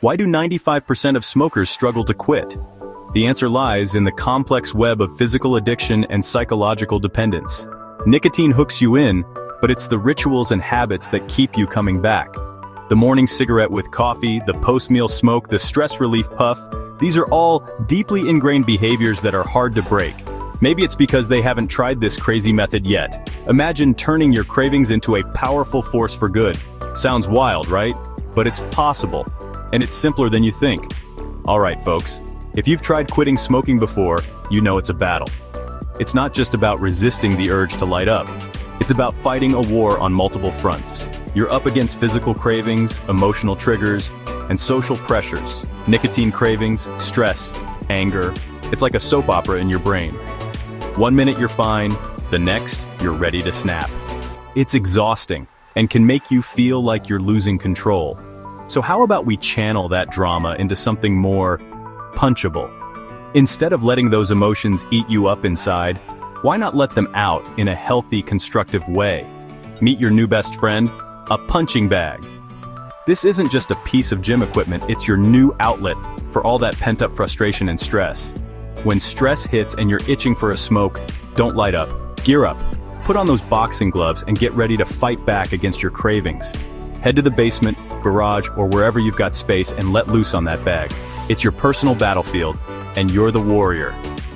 Why do 95% of smokers struggle to quit? The answer lies in the complex web of physical addiction and psychological dependence. Nicotine hooks you in, but it's the rituals and habits that keep you coming back. The morning cigarette with coffee, the post-meal smoke, the stress relief puff, these are all deeply ingrained behaviors that are hard to break. Maybe it's because they haven't tried this crazy method yet. Imagine turning your cravings into a powerful force for good. Sounds wild, right? But it's possible. And it's simpler than you think. Alright folks, if you've tried quitting smoking before, you know it's a battle. It's not just about resisting the urge to light up. It's about fighting a war on multiple fronts. You're up against physical cravings, emotional triggers, and social pressures. Nicotine cravings, stress, anger. It's like a soap opera in your brain. One minute you're fine, the next you're ready to snap. It's exhausting and can make you feel like you're losing control. So how about we channel that drama into something more punchable? Instead of letting those emotions eat you up inside, why not let them out in a healthy, constructive way? Meet your new best friend, a punching bag. This isn't just a piece of gym equipment, it's your new outlet for all that pent-up frustration and stress. When stress hits and you're itching for a smoke, don't light up. Gear up. Put on those boxing gloves and get ready to fight back against your cravings. Head to the basement, garage, or wherever you've got space and let loose on that bag. It's your personal battlefield, and you're the warrior.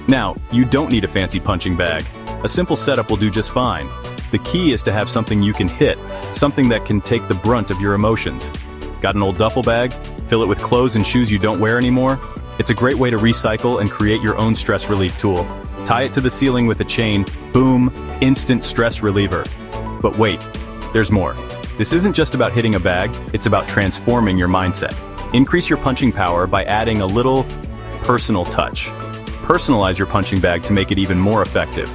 Now, you don't need a fancy punching bag. A simple setup will do just fine. The key is to have something you can hit, something that can take the brunt of your emotions. Got an old duffel bag? Fill it with clothes and shoes you don't wear anymore? It's a great way to recycle and create your own stress relief tool. Tie it to the ceiling with a chain, boom, instant stress reliever. But wait, there's more. This isn't just about hitting a bag, it's about transforming your mindset. Increase your punching power by adding a little personal touch. Personalize your punching bag to make it even more effective.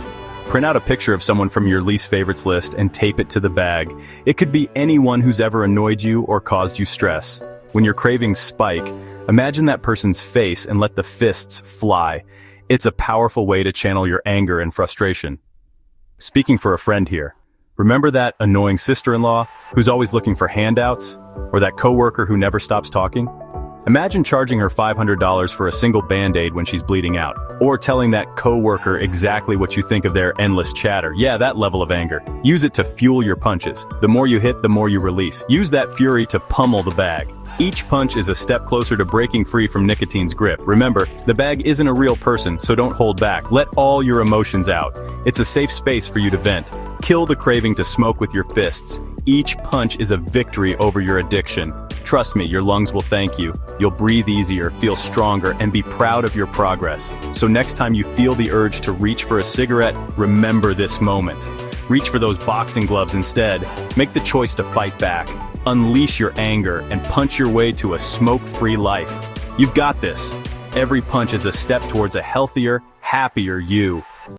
Print out a picture of someone from your least favorites list and tape it to the bag. It could be anyone who's ever annoyed you or caused you stress. When your cravings spike, imagine that person's face and let the fists fly. It's a powerful way to channel your anger and frustration. Speaking for a friend here, remember that annoying sister-in-law who's always looking for handouts? Or that coworker who never stops talking? Imagine charging her $500 for a single Band-Aid when she's bleeding out. Or telling that coworker exactly what you think of their endless chatter. Yeah, that level of anger. Use it to fuel your punches. The more you hit, the more you release. Use that fury to pummel the bag. Each punch is a step closer to breaking free from nicotine's grip. Remember, the bag isn't a real person, so don't hold back. Let all your emotions out. It's a safe space for you to vent. Kill the craving to smoke with your fists. Each punch is a victory over your addiction. Trust me, your lungs will thank you. You'll breathe easier, feel stronger, and be proud of your progress. So next time you feel the urge to reach for a cigarette, remember this moment. Reach for those boxing gloves instead. Make the choice to fight back. Unleash your anger and punch your way to a smoke-free life. You've got this. Every punch is a step towards a healthier, happier you.